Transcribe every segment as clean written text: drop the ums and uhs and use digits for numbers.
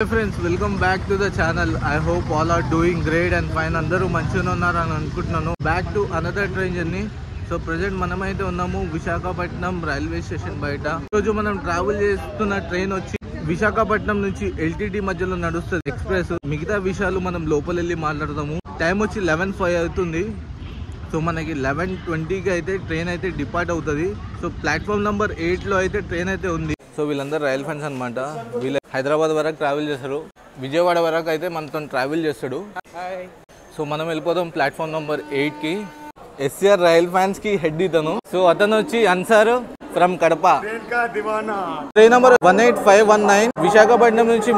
Hey friends, welcome back to the channel. I hope all are doing great and fine. Andaru manchiga unnaru ani anukuntunnanu. Back to another train journey. So present manamaithe unnamu Visakhapatnam railway station bayata. Roju manam travel chestunna train vachi Visakhapatnam nunchi LTT మధ్యలో నడుస్తుంది express. మిగతా విషయాలు మనం లోపల వెళ్ళి మాట్లాడదాము. Time వచ్చి 11:05 అవుతుంది. సో మనకి 11:20కి అయితే ట్రైన్ అయితే డిపార్ట్ అవుతుంది. సో ప్లాట్ఫామ్ నెంబర్ 8లో అయితే ట్రైన్ అయితే ఉంది. సో వీళ్ళందరూ రైల్ ఫ్యాన్స్ అనమాట. వీళ్ళు హైదరాబాద్ వరకు ట్రావెల్ చేస్తారు, విజయవాడ వరకు అయితే మనతో ట్రావెల్ చేస్తాడు. సో మనం వెళ్ళిపోతాం ప్లాట్ఫామ్ నెంబర్ 8కి. ఎస్ఆర్ రైల్ ఫ్యాన్స్ కి హెడ్ ఇతను. సో అతను వచ్చి Ansar from Kadapa. Train number 18519 Visakhapatnam నుంచి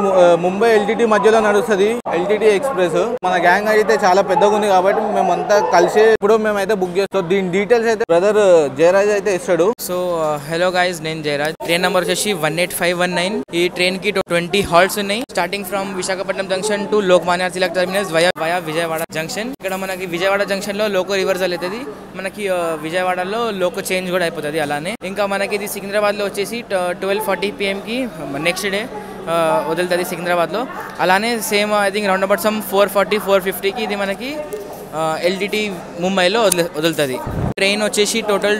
ముంబై ఎల్టీటీ మధ్యలో నడుస్తుంది ఎల్టీటీ ఎక్స్ప్రెస్. మన గ్యాంగ్ అయితే చాలా పెద్దగా ఉంది కాబట్టి మేమంతా కలిసి ఇప్పుడు మేమైతే బుక్ చేస్తాం. దీని డీటెయిల్స్ అయితే బ్రదర్ జయరాజ్ అయితే ఇస్తాడు. సో హలో గైస్, నేను జయరాజ్. ట్రైన్ నెంబర్ వచ్చేసి 18519. ఈ ట్రైన్ కి 20 హాల్ట్స్ ఉన్నాయి. Starting from Visakhapatnam junction to Lokmanya Tilak terminus via Vijayawada junction. ఇక్కడ మనకి విజయవాడ జంక్షన్ లో లోకో రివర్సల్ అవుతుంది. మనకి విజయవాడలో లోకో చేంజ్ కూడా అయిపోతుంది. అలానే ఇంకా మనకి ఇది సికింద్రాబాద్ లో వచ్చేసి 12:40 PM కి నెక్స్ట్ డే వదులుతుంది సికింద్రాబాద్ లో. అలానే same I think round about some 4:40-4:50కి ఇది మనకి ఎల్టీటీ ముంబైలో వదులుతుంది. ట్రైన్ వచ్చేసి total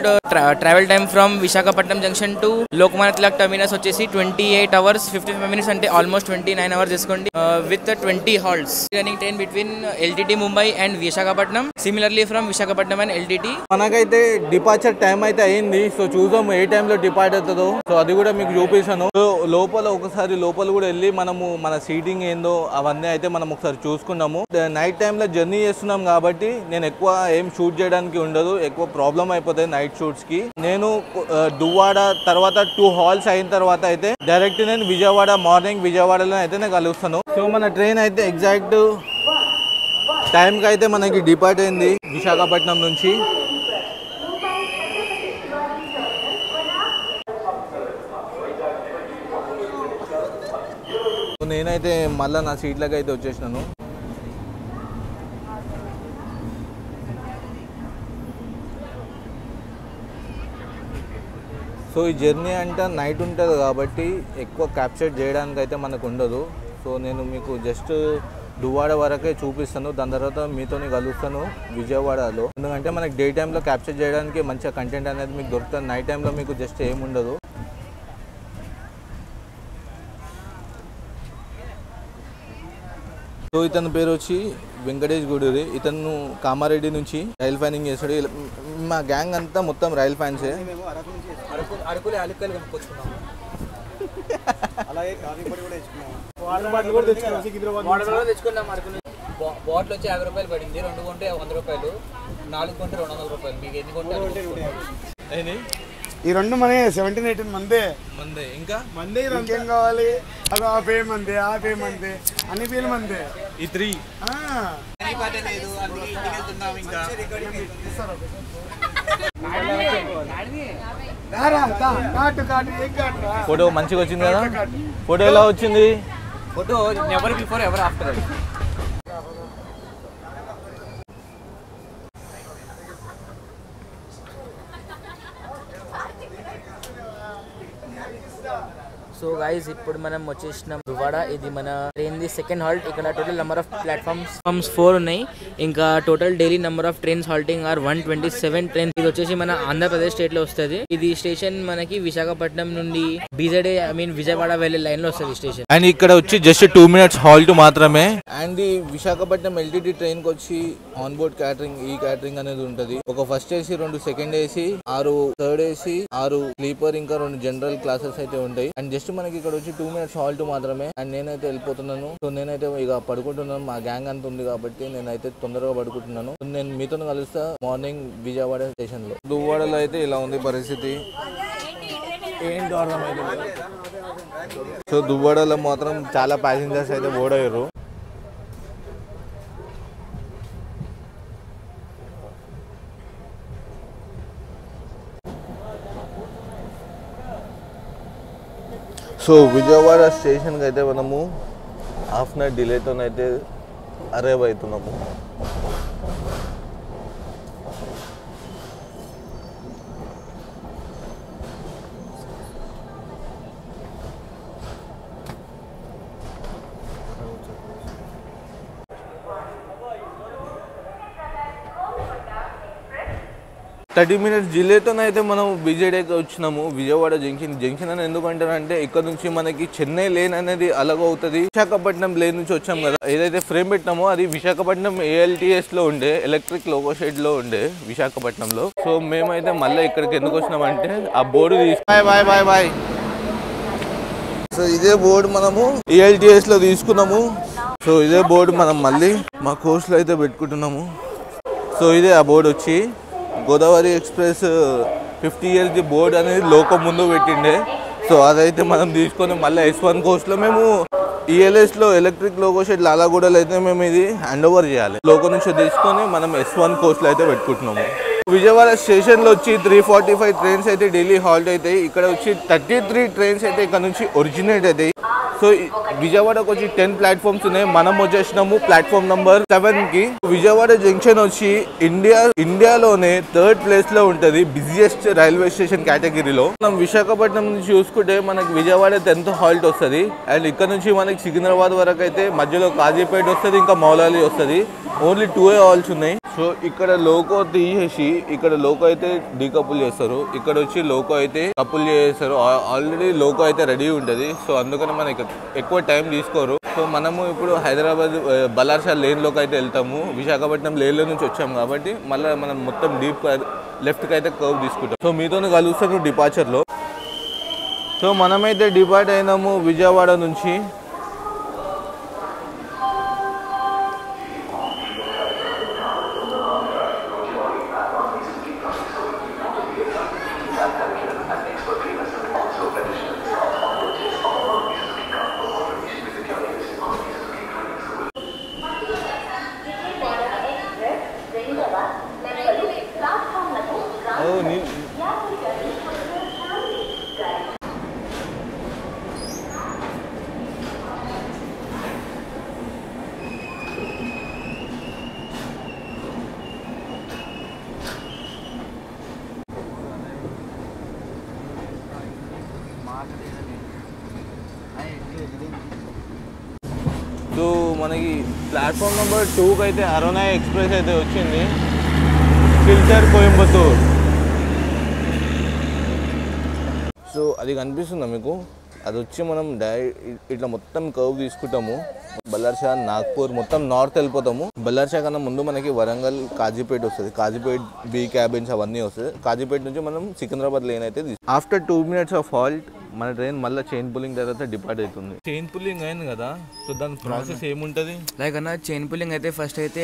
travel time from Visakhapatnam junction to Lokmanya Tilak terminus వచ్చేసి 28 hours 55 minutes, అంటే ఆల్మోస్ట్ 29 hours తీసుకోండి. With 20 halts running train between LTT Mumbai and Visakhapatnam. Similarly from Visakhapatnam and LTT. మనకైతే డిపార్చర్ టైం అయితే అయింది. సో చూద్దాం ఏ టైంలో డిపార్ట్ అవుతుందో. సో అది కూడా మీకు చూపిస్తాను. సో లోపల ఒకసారి లోపల కూడా వెళ్ళి మనము మన సీటింగ్ ఏందో అవన్నీ అయితే మనం ఒకసారి చూసుకున్నాము. నైట్ టైంలో జర్నీ చేస్తున్నాం కాబట్టి నేను ఎక్కువ ఏం షూట్ చేయడానికి ఉండదు, ఎక్కువ ప్రాబ్లం అయిపోతాయి నైట్ షూట్స్ కి. నేను దువ్వాడ తర్వాత 2 హాల్స్ అయిన తర్వాత అయితే డైరెక్ట్ నేను విజయవాడ మార్నింగ్ విజయవాడలో అయితే నేను కలుస్తాను. సో మన ట్రైన్ అయితే ఎగ్జాక్ట్ టైంకి అయితే మనకి డిపార్ట్ అయింది విశాఖపట్నం నుంచి. నేనైతే మళ్ళీ నా సీట్లకు అయితే వచ్చేసినాను. సో ఈ జర్నీ అంటే నైట్ ఉంటుంది కాబట్టి ఎక్కువ క్యాప్చర్ చేయడానికి అయితే మనకు ఉండదు. సో నేను మీకు జస్ట్ దువ్వాడ వరకే చూపిస్తాను. దాని తర్వాత మీతోని కలుస్తాను విజయవాడలో. ఎందుకంటే మనకి డే టైంలో క్యాప్చర్ చేయడానికి మంచిగా కంటెంట్ అనేది మీకు దొరుకుతుంది. నైట్ టైంలో మీకు జస్ట్ ఏముండదు. సో ఇతని పేరు వచ్చి వెంకటేష్ గూడూరి. ఇతను కామారెడ్డి నుంచి రైల్ ఫ్యానింగ్ చేస్తాడు. మా గ్యాంగ్ అంతా మొత్తం రైల్ ఫ్యాన్సే. బాటిల్ వచ్చి 50 రూపాయలు పడింది. 2 కొంటే 100 రూపాయలు, 4 కొంటే 200 రూపాయలు. మీకు ఎన్ని కొంటే ఈ రెండు మన 17-18 మందే ఇంకా మందే. ఇంకేం కావాలి? అది ఆ పే మందే, ఆ పే మందే, అన్ని పేర్లు మందే. ఈ 3 ఫోటో మంచిగా వచ్చింది కదా. ఫోటో ఎలా వచ్చింది? Photo ever before ever after. So guys, ఇప్పుడు మనం వచ్చేసినాం దువ్వాడ. ఇది మన ట్రైన్ ది సెకండ్ హాల్ట్. ఇక్కడ టోటల్ నెంబర్ ఆఫ్ ప్లాట్ఫామ్స్ 4 ఉన్నాయి. ఇంకా total daily number of trains halting are 127 trains. ఇది వచ్చేసి మన ఆంధ్రప్రదేశ్ స్టేట్ లో వస్తుంది. ఇది స్టేషన్ మనకి విశాఖపట్నం నుండి బీజేడే విజయవాడ వెళ్ళే లైన్ లో వస్తుంది స్టేషన్. అండ్ ఇక్కడ వచ్చి జస్ట్ 2 minutes హాల్ట్ మాత్రమే. అండ్ ఈ విశాఖపట్నం ఎల్టీటీ ట్రైన్ కి వచ్చి ఆన్ బోర్డ్ క్యాటరింగ్, ఈ క్యాటరింగ్ అనేది ఉంటది. ఒక first AC, 2 second AC, 6 third AC, 6 sleeper, ఇంకా 2 జనరల్ క్లాసెస్ అయితే ఉంటాయి. అండ్ జస్ట్ మనకి ఇక్కడ వచ్చి 2 minutes హాల్ట్ మాత్రమే. అండ్ నేనైతే వెళ్ళిపోతున్నాను. సో నేనైతే ఇక పడుకుంటున్నాను. మా గ్యాంగ్ అంత ఉంది కాబట్టి నేనైతే తొందరగా పడుకుంటున్నాను. నేను మీతో కలుస్తా మార్నింగ్ విజయవాడ స్టేషన్ లో. దువ్వాడలో అయితే ఇలా ఉంది పరిస్థితి. ఏంటి అర్థమైతే. సో దువ్వాడలో మాత్రం చాలా ప్యాసింజర్స్ అయితే ఓడయ్యారు. సో విజయవాడ స్టేషన్కి అయితే మనము హాఫ్ అన్ అవర్ డిలేతోనైతే అరైవ్ అవుతున్నాము. 30 minutes డిలేతోనైతే మనం విజయవాడకి వచ్చినాము. విజయవాడ జంక్షన్ అని ఎందుకంటారంటే ఇక్కడ నుంచి మనకి చెన్నై లేన్ అనేది అలాగ అవుతుంది. విశాఖపట్నం లేన్ నుంచి వచ్చాం కదా, ఏదైతే ఫ్రేమ్ పెట్టినామో అది విశాఖపట్నం ALTS లో ఉండే ఎలక్ట్రిక్ లోగో షెడ్ లో ఉండే విశాఖపట్నంలో. సో మేమైతే మళ్ళీ ఇక్కడికి ఎందుకు వచ్చినామంటే ఆ బోర్డు బాయ్. సో ఇదే బోర్డు మనము ALTS లో తీసుకున్నాము. సో ఇదే బోర్డు మనం మళ్ళీ మా కోర్సులో అయితే పెట్టుకుంటున్నాము. సో ఇదే ఆ బోర్డు వచ్చి గోదావరి ఎక్స్ప్రెస్ 50 years బోర్డు అనేది లోకం ముందు పెట్టిండే. సో అదైతే మనం తీసుకొని మళ్ళీ S1 కోర్స్లో మేము ELS లో ఎలక్ట్రిక్ లోగో షెడ్ లాలాగూడలో అయితే మేము ఇది హ్యాండ్ ఓవర్ చేయాలి. లోకో నుంచి తీసుకొని మనం S1 కోర్స్లో అయితే పెట్టుకుంటున్నాము. విజయవాడ స్టేషన్లో వచ్చి 345 ట్రైన్స్ అయితే డైలీ హాల్ట్ అవుతాయి. ఇక్కడ వచ్చి 33 ట్రైన్స్ అయితే ఇక్కడ నుంచి ఒరిజినేట్ అవుతాయి. సో విజయవాడకు వచ్చి 10 ప్లాట్ఫామ్స్ ఉన్నాయి. మనం వచ్చేసినాము ప్లాట్ఫామ్ నెంబర్ 7 కి. విజయవాడ జంక్షన్ వచ్చి ఇండియాలోనే 3rd ప్లేస్ లో ఉంటది బిజియెస్ట్ రైల్వే స్టేషన్ కేటగిరీలో. మనం విశాఖపట్నం నుంచి చూసుకుంటే మనకి విజయవాడ 10th హాల్ట్ వస్తుంది. అండ్ ఇక్కడ నుంచి మనకి సికింద్రాబాద్ వరకు అయితే మధ్యలో కాజీపేట వస్తుంది, ఇంకా మౌలాలి వస్తుంది. ఓన్లీ 2 హాల్ట్స్ ఉన్నాయి. సో ఇక్కడ లోకో తీసేసి ఇక్కడ లోకో అయితే డీకపుల్ చేస్తారు, ఇక్కడ వచ్చి లోకో అయితే కపుల్ చేస్తారు. ఆల్రెడీ లోకో అయితే రెడీ ఉంటుంది. సో అందుకని మనకి ఎక్కువ టైం తీసుకోరు. సో మనము ఇప్పుడు హైదరాబాద్ బలార్షా లేన్లోకి అయితే వెళ్తాము. విశాఖపట్నం లేన్లో నుంచి వచ్చాము కాబట్టి మళ్ళీ మనం మొత్తం డీప్ లెఫ్ట్కి అయితే కర్వ్ తీసుకుంటాం. సో మీతో కలుస్తాను డిపార్చర్లో. సో మనమైతే డిపార్ట్ అయినాము విజయవాడ నుంచి. సో మనకి ప్లాట్ఫామ్ నెంబర్ 2కి అయితే అరుణా ఎక్స్ప్రెస్ అయితే వచ్చింది, సిల్చర్ కోయంబత్తూర్. సో అది కనిపిస్తుందా మీకు? అది వచ్చి మనం ఇట్లా మొత్తం కర్వ్ తీసుకుంటాము. బల్లార్షా, నాగ్పూర్ మొత్తం నార్త్ వెళ్ళిపోతాము. బల్లార్షా కన్నా ముందు మనకి వరంగల్, కాజీపేట వస్తుంది. కాజీపేట B క్యాబిన్స్ అవన్నీ వస్తుంది. కాజీపేట నుంచి మనం సికింద్రాబాద్ లేన్ అయితే ఆఫ్టర్ 2 minutes ఆఫ్ హాల్ట్ మన ట్రైన్ మళ్ళీ చైన్ పుల్లింగ్ తర్వాత డిపార్ట్ అవుతుంది. చైన్ పుల్లింగ్ అయింది కదా, సో దాని ప్రాసెస్ ఏముంటుంది? లైక్ అన్న చైన్ పుల్లింగ్ అయితే ఫస్ట్ అయితే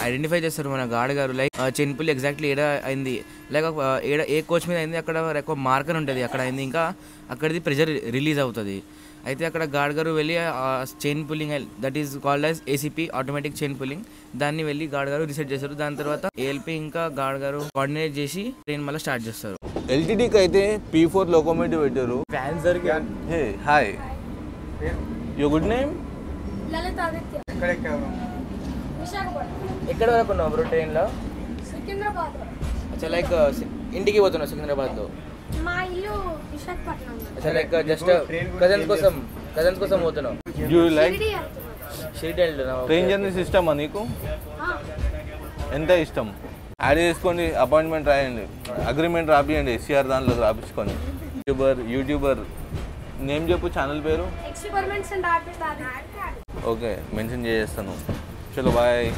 ఐడెంటిఫై చేస్తారు మన గార్డ్ గారు. లైక్ చైన్ పుల్ ఎగ్జాక్ట్లీ ఏడా అయింది, లైక్ ఏ కోచ్ మీద అయింది అక్కడ ఎక్కువ మార్కర్ ఉంటుంది అక్కడ అయింది, ఇంకా అక్కడిది ప్రెజర్ రిలీజ్ అవుతుంది. అయితే అక్కడ గార్డ్ గారు వెళ్ళి chain pulling that is called as ACP automatic chain pulling, దాన్ని వెళ్ళి గార్డ్ గారు రీసెట్ చేస్తారు. దాని తర్వాత ALP ఇంకా గార్డ్ గారు కోఆర్డినేట్ చేసి ట్రైన్ మళ్ళీ స్టార్ట్ చేస్తారు. LTDకి అయితే P4 లోకోమోటివ్ పెట్టారు. Hey hi, your good name? Lalitha Aditya. ఎక్కడ వరకు ఉన్నావు బ్రో ట్రైన్లో? సికింద్రాబాద్. అచ్చా, లైక్ ఇంటికి పోతున్నావు సికింద్రాబాద్లో? మా ఇల్లు విశాఖపట్నం. అచ్చా, లైక్ జస్ట్ కజన్స్ కోసం పోతున్నావు? యూ లైక్ షిరిడి వెళ్తున్నావు? ట్రైన్ జర్నీ సిస్టమా నీకు? ఎంత ఇష్టం? యాడ్ చేసుకోండి, అపాయింట్మెంట్ రాయండి, అగ్రిమెంట్ రాపియండి, SCR దాంట్లో రాపించుకోండి. యూట్యూబర్ నేమ్ చెప్పు, ఛానల్ పేరు? Experiments and art. Okay, mention చేసేస్తాను. చలో బాయ్.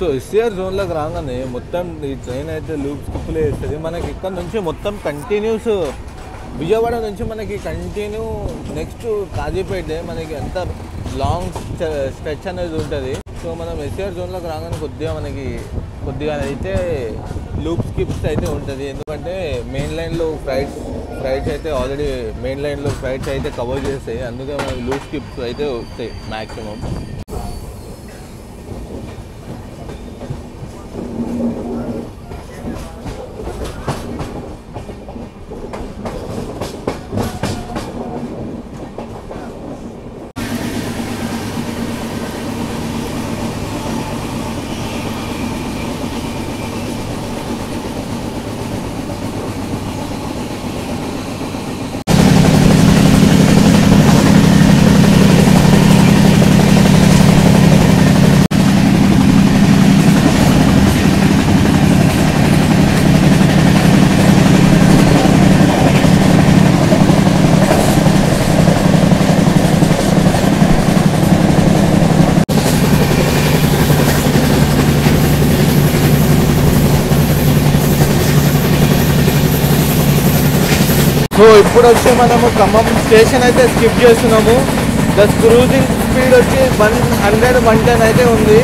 సో SCR జోన్లోకి రాగానే మొత్తం ఈ ట్రైన్ అయితే లూప్ స్కిప్లే వేస్తుంది. మనకి ఇక్కడ నుంచి మొత్తం కంటిన్యూస్ విజయవాడ నుంచి మనకి కంటిన్యూ నెక్స్ట్ కాజీపేట మనకి ఎంత లాంగ్ స్ట్రెచ్ అనేది ఉంటుంది. సో మనం SCR జోన్లోకి రాగానే కొద్దిగా అయితే లూప్ స్కిప్స్ అయితే ఉంటుంది. ఎందుకంటే మెయిన్ లైన్లో ఫ్లైట్స్ అయితే ఆల్రెడీ మెయిన్ లైన్లో ఫ్లైట్స్ అయితే కవర్ చేస్తాయి, అందుకే మనకి లూప్ స్కిప్స్ అయితే వస్తాయి మ్యాక్సిమం. సో ఇప్పుడు వచ్చి మనము ఖమ్మం స్టేషన్ అయితే స్కిప్ చేస్తున్నాము. ద క్రూజింగ్ స్పీడ్ వచ్చి 100-110 అయితే ఉంది.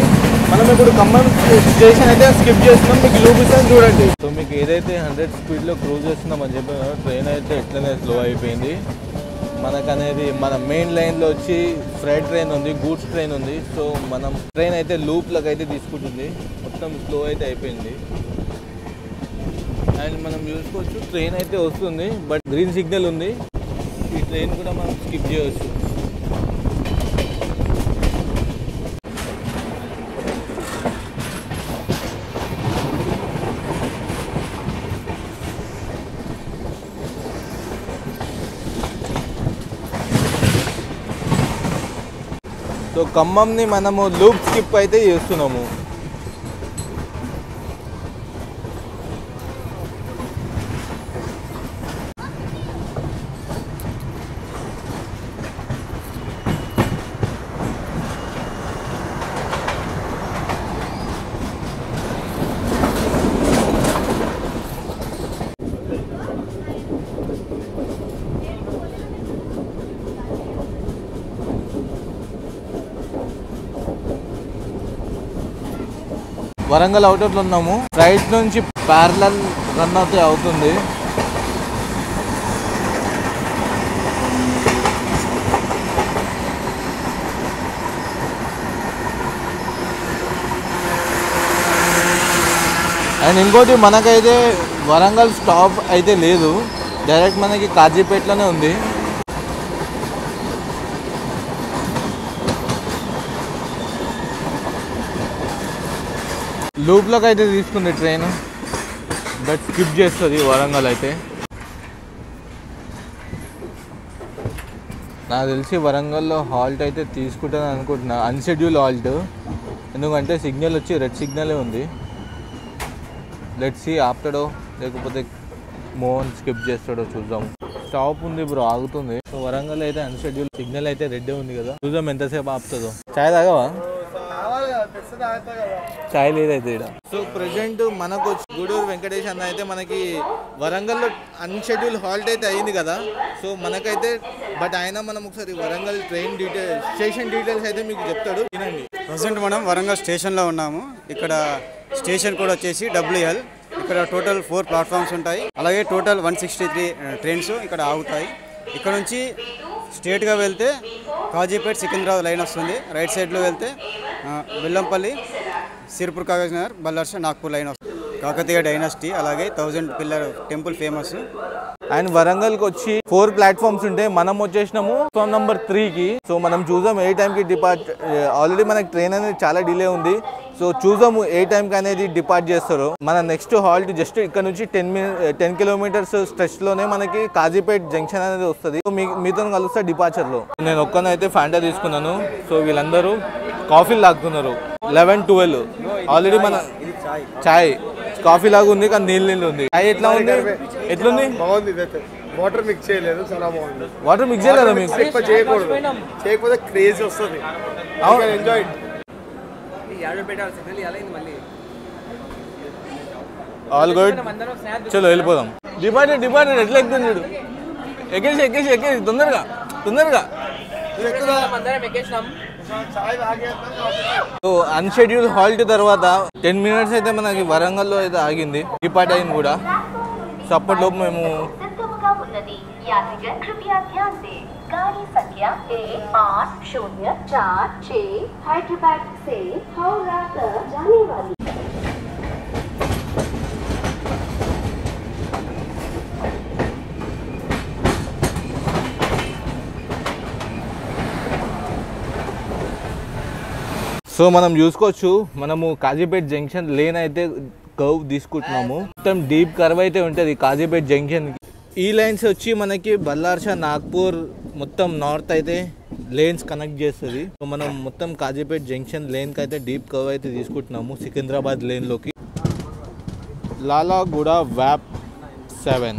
మనం ఇప్పుడు ఖమ్మం స్టేషన్ అయితే స్కిప్ చేస్తున్నాం. మీకు చూపిస్తాను చూడండి. సో మీకు ఏదైతే 100 స్పీడ్లో క్రూజ్ చేస్తున్నామని చెప్పాను, ట్రైన్ అయితే ఎట్లనే స్లో అయిపోయింది. మనకనేది మన మెయిన్ లైన్లో వచ్చి ఫ్రైట్ ట్రైన్ ఉంది, గూడ్స్ ట్రైన్ ఉంది. సో మనం ట్రైన్ అయితే లూప్లకు అయితే తీసుకుంటుంది, మొత్తం స్లో అయితే అయిపోయింది. అండ్ మనం చూసుకోవచ్చు ట్రైన్ అయితే వస్తుంది, బట్ గ్రీన్ సిగ్నల్ ఉంది. ఈ ట్రైన్ కూడా మనం స్కిప్ చేయవచ్చు. సో ఖమ్మంని మనము లూప్ స్కిప్ అయితే చేస్తున్నాము. వరంగల్ అవుటర్లో ఉన్నాము. రైట్ నుంచి ప్యారలల్ రన్ అయితే అవుతుంది. అండ్ ఇంకోటి మనకైతే వరంగల్ స్టాప్ అయితే లేదు, డైరెక్ట్ మనకి కాజీపేటలోనే ఉంది. లూప్లోకి అయితే తీసుకుంది ట్రైన్, బట్ స్కిప్ చేస్తుంది వరంగల్ అయితే. నాకు తెలిసి వరంగల్లో హాల్ట్ అయితే తీసుకుంటాను అనుకుంటున్నా, అన్షెడ్యూల్ హాల్ట్. ఎందుకంటే సిగ్నల్ వచ్చి రెడ్ సిగ్నలే ఉంది. లెట్స్ సీ ఆపుతాడో లేకపోతే మోహన్ స్కిప్ చేస్తాడో చూద్దాము. స్టాప్ ఉంది బ్రో, ఆగుతుంది. సో వరంగల్ అయితే అన్షెడ్యూల్, సిగ్నల్ అయితే రెడ్ ఉంది కదా, చూద్దాం ఎంతసేపు ఆపుతుందో. చాయ్ తాగవా? చాయ్ లేదైతే ఇక్కడ. సో ప్రెసెంట్ మనకు గూడూరు వెంకటేష్ అన్న అయితే మనకి వరంగల్లో అన్షెడ్యూల్ హాల్ట్ అయితే అయింది కదా. సో మనకైతే బట్ ఆయన మనం ఒకసారి Warangal train details, station details అయితే మీకు చెప్తాడు, వినండి. ప్రజెంట్ మనం వరంగల్ స్టేషన్లో ఉన్నాము. ఇక్కడ స్టేషన్ కూడా వచ్చేసి WL. ఇక్కడ టోటల్ 4 ప్లాట్ఫామ్స్ ఉంటాయి. అలాగే టోటల్ 163 ట్రైన్స్ ఇక్కడ ఆగుతాయి. ఇక్కడ నుంచి స్ట్రేట్గా వెళ్తే కాజీపేట్ సికింద్రాబాద్ లైన్ వస్తుంది. రైట్ సైడ్లో వెళ్తే బెల్లంపల్లి, సిర్పూర్ కాగజ్ నగర్, బల్లార్షా, నాగ్పూర్ లైన్ వస్తుంది. కాకతీయ డైనాసిటీ, అలాగే 1000 పిల్లర్ టెంపుల్ ఫేమస్. అండ్ వరంగల్కి వచ్చి 4 ప్లాట్ఫామ్స్ ఉంటాయి. మనం వచ్చేసినాము ప్లాట్ఫామ్ నెంబర్ 3కి. సో మనం చూద్దాం ఏ టైంకి డిపార్ట్. ఆల్రెడీ మనకి ట్రైన్ అనేది చాలా డిలే ఉంది. సో చూద్దాము ఏ టైంకి అనేది డిపార్ట్ చేస్తారు. మన నెక్స్ట్ హాల్ట్ జస్ట్ ఇక్కడ నుంచి 10 కిలోమీటర్స్ స్ట్రెచ్లోనే మనకి కాజీపేట్ జంక్షన్ అనేది వస్తుంది. సో మీతో కలుస్తా డిపార్చర్లో. నేను ఒక్కనైతే ఫ్యాంటా తీసుకున్నాను. సో వీళ్ళందరూ కాఫీలు తాగుతున్నారు. 11-12 ఆల్రెడీ మన చాయ్ కాఫీ లాగా ఉంది, కానీ నీళ్ళు ఉంది. చాయ్ ఎట్లా ఉంది? ఎట్లుంది? బాగుంది. వాటర్ మిక్స్ చేయలేదు, చాలా బాగుంది. వాటర్ మిక్స్ చేయలేదా మీకు? ఎక్కువ చేయకూడదు, చేయకపోతే క్రేజ్ వస్తుంది. ఎంజాయ్. All good. చలో వెళ్ళిపోదాం. డిపార్ట్మెంట్ ఎట్లా ఎక్కుతుంది చూడు. ఎక్కేసి తొందరగా. సో అన్షెడ్యూల్ హాల్ట్ తర్వాత 10 మినిట్స్ అయితే మనకి వరంగల్లో అయితే ఆగింది, డిపార్ట్ అయింది కూడా. సో అప్పటిలోపు మేము गाड़ी संख्या A8046 हैदराबाद से हावड़ा तक जाने वाली। సో మనం చూసుకోవచ్చు, మనము కాజీపేట్ జంక్షన్ లేన్ అయితే కర్వ్ తీసుకుంటున్నాము. మొత్తం డీప్ కర్వ్ అయితే ఉంటుంది కాజీపేట్ జంక్షన్. ఈ లైన్స్ వచ్చి మనకి బల్లార్షా, నాగ్పూర్ మొత్తం నార్త్ అయితే లేన్స్ కనెక్ట్ చేస్తుంది. సో మనం మొత్తం కాజీపేట్ జంక్షన్ లేన్కి అయితే డీప్ కర్వ్ అయితే తీసుకుంటున్నాము సికింద్రాబాద్ లేన్లోకి. లాలాగూడ వ్యాప్ 7.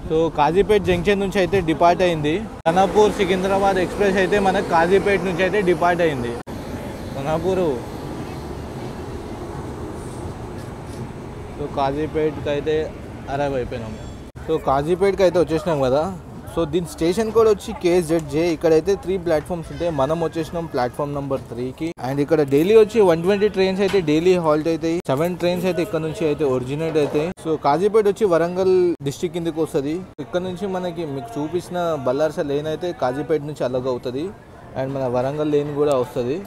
సో కాజీపేట్ జంక్షన్ నుంచి అయితే డిపార్ట్ అయింది. ఖానాపూర్ సికింద్రాబాద్ ఎక్స్ప్రెస్ అయితే మనకు కాజీపేట్ నుంచి అయితే డిపార్ట్ అయింది. ఖానాపూరు. సో కాజీపేట్కి అయితే అరైవ్ అయిపోయినాము. సో కాజీపేట్కి అయితే వచ్చేసినాం కదా. సో దీని స్టేషన్ కూడా వచ్చి KZJ. ఇక్కడైతే 3 ప్లాట్ఫామ్స్ ఉంటాయి. మనం వచ్చేసినాం ప్లాట్ఫామ్ నెంబర్ 3కి. అండ్ ఇక్కడ డైలీ వచ్చి 120 ట్రైన్స్ అయితే డైలీ హాల్ట్ అవుతాయి. 7 ట్రైన్స్ అయితే ఇక్కడ నుంచి అయితే ఒరిజినేట్ అవుతాయి. సో కాజీపేట్ వచ్చి వరంగల్ డిస్ట్రిక్ట్ కిందకి వస్తుంది. ఇక్కడ నుంచి మనకి మీకు చూపించిన బల్లార్స లేన్ అయితే కాజీపేట్ నుంచి అలగ్ అవుతుంది. అండ్ మన వరంగల్ లేన్ కూడా వస్తుంది.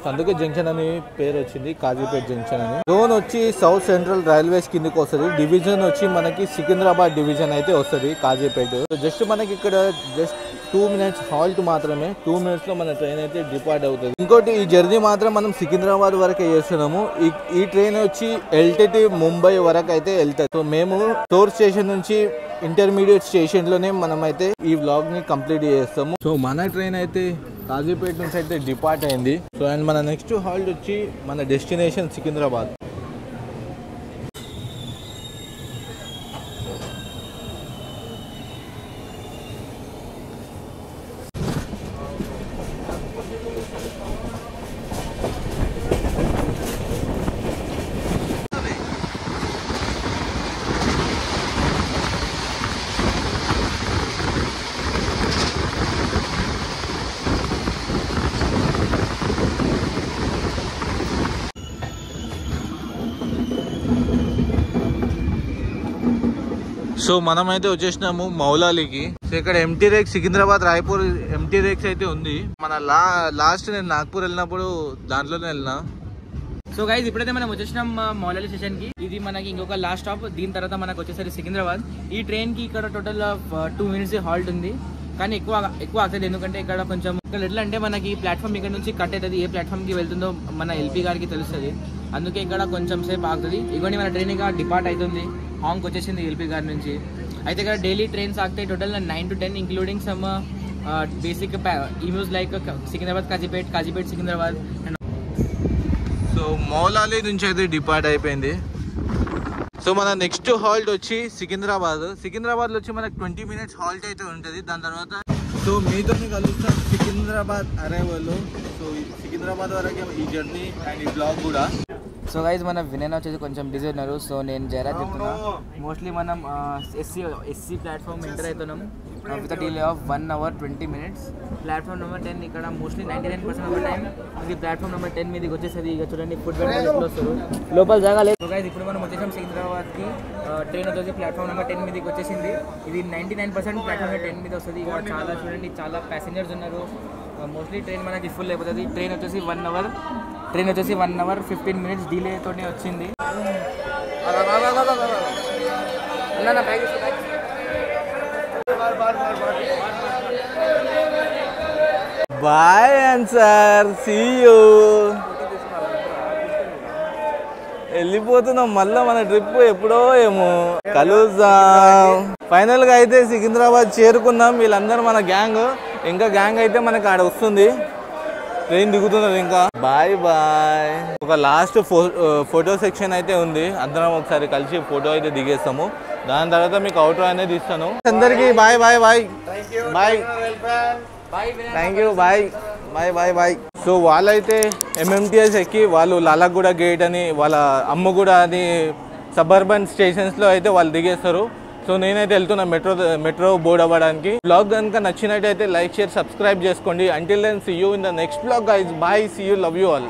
అందుకే జంక్షన్ అని పేరు వచ్చింది, కాజీపేట్ జంక్షన్ అని. జోన్ వచ్చి సౌత్ సెంట్రల్ రైల్వేస్ కిందకి వస్తుంది. డివిజన్ వచ్చి మనకి సికింద్రాబాద్ డివిజన్ అయితే వస్తుంది కాజీపేట్. జస్ట్ మనకి ఇక్కడ జస్ట్ 2 minutes హాల్ట్ మాత్రమే. 2 minutes లో మన ట్రైన్ అయితే డిపార్ట్ అవుతుంది. ఇంకోటి ఈ జర్నీ మాత్రం మనం సికింద్రాబాద్ వరకే చేస్తున్నాము. ఈ ట్రైన్ వచ్చి LTT ముంబై వరకు అయితే వెళ్తుంది. సో మేము టోర్ స్టేషన్ నుంచి ఇంటర్మీడియట్ స్టేషన్ లోనే మనం అయితే ఈ వ్లాగ్ ని కంప్లీట్ చేస్తాము. సో మన ట్రైన్ అయితే కాజీపేట్ నుంచి అయితే డిపార్ట్ అయింది. సో అండ్ మన నెక్స్ట్ హాల్ట్ వచ్చి మన డెస్టినేషన్ సికింద్రాబాద్. సో మనమైతే వచ్చేసినాము మౌలాలికి. సో ఇక్కడ empty rakes Secunderabad Raipur empty rakes అయితే ఉంది. మన లాస్ట్ నేను నాగ్పూర్ వెళ్ళినప్పుడు దాంట్లోనే వెళ్ళినా. సో గైస్ ఇప్పుడైతే మనం వచ్చేసినాం మౌలాలి స్టేషన్ కి. ఇది మనకి ఇంకొక లాస్ట్ స్టాప్. దీని తర్వాత మనకు వచ్చేసరికి సికింద్రాబాద్. ఈ ట్రైన్ కి ఇక్కడ టోటల్ 2 minutes హాల్ట్ ఉంది. కానీ ఎక్కువ అవుతుంది, ఎందుకంటే ఇక్కడ కొంచెం ఇక్కడ ఎట్లా అంటే మనకి ప్లాట్ఫామ్ ఇక్కడ నుంచి కట్ అవుతుంది. ఏ ప్లాట్ఫామ్ కి వెళ్తుందో మన LP గారికి తెలుస్తుంది. అందుకే ఇక్కడ కొంచెం సేపు ఆగుతుంది. ఇవ్వండి మన ట్రైన్ ఇంకా డిపార్ట్ అవుతుంది. హాంగ్ వచ్చేసింది LP గారి నుంచి. అయితే ఇక్కడ డైలీ ట్రైన్స్ ఆగుతాయి. Total 9 to 10 including some basic EMUs like Secunderabad Kazipet Secunderabad. So Moulali నుంచి అయితే డిపార్ట్ అయిపోయింది. సో మన నెక్స్ట్ హాల్ట్ వచ్చి సికింద్రాబాద్లో వచ్చి మనకు 20 minutes హాల్ట్ అయితే ఉంటుంది. దాని తర్వాత సో మీతో కలుస్తాం సికింద్రాబాద్ అరైవల్లో. సో సికింద్రాబాద్ వరకు ఈ జర్నీ అండ్ ఈ బ్లాగ్ కూడా. సో గైజ్ మన వినయ్ వచ్చేసి కొంచెం బిజీ ఉన్నారు. సో నేను జయరాజ్ చెప్తున్నా. మోస్ట్లీ మనం ఎస్సీ ప్లాట్ఫామ్ ఎంటర్ అవుతున్నాం with delay of 1 hour 20 minutes. Platform number 10 ఇక్కడ మోస్ట్లీ 99% ఆఫ్ టైం ఇది ప్లాట్ఫామ్ నెంబర్ 10 మీదకి వచ్చేసరికి. ఇక చూడండి ఫుడ్ వెంటనే ఎట్లా వస్తారు, లోపల జాగా లేదు. గైజ్ ఇప్పుడు మనం వచ్చేసాం సికింద్రాబాద్కి. ట్రైన్ వచ్చేసి ప్లాట్ఫామ్ నెంబర్ 10 మీదకి వచ్చేసింది. ఇది 99% ప్లాట్ఫామ్ నెంబర్ 10 మీద వస్తుంది. ఇక్కడ చాలా చూడండి చాలా ప్యాసింజర్స్ ఉన్నారు. మోస్ట్లీ ట్రైన్ మనకి ఫుల్ అయిపోతుంది. ట్రైన్ వచ్చేసి 1 hour 15 minutes డిలే తోనే వచ్చింది. Bye answer, see you. వెళ్ళిపోతున్నాం మళ్ళీ. మన ట్రిప్ ఎప్పుడో ఏమో కలుద్దాం. ఫైనల్ గా అయితే సికింద్రాబాద్ చేరుకున్నాం. వీళ్ళందరూ మన గ్యాంగ్. ఇంకా గ్యాంగ్ అయితే మనకి ఆడ వస్తుంది. ట్రైన్ దిగుతున్నారు ఇంకా. Bye bye. ఒక లాస్ట్ ఫోటో సెక్షన్ అయితే ఉంది. అందరం ఒకసారి కలిసి ఫోటో అయితే దిగేస్తాము. దాని తర్వాత మీకు అవుట్రో అనేది ఇస్తాను. అందరికి bye bye bye bye. Thank you bye bye bye bye. So వాళ్ళైతే MMTS ఎక్కి వాళ్ళు లాలాగూడ గేట్ అని వాళ్ళ అమ్మగూడ అని సబర్బన్ స్టేషన్స్లో అయితే వాళ్ళు దిగేస్తారు. సో నేనైతే వెళ్తున్నా మెట్రో బోర్డ్ అవ్వడానికి. బ్లాగ్ కనుక నచ్చినట్టయితే లైక్ షేర్ సబ్స్క్రైబ్ చేసుకోండి. Until then see you in the next blog guys. Bye, see you, love you all.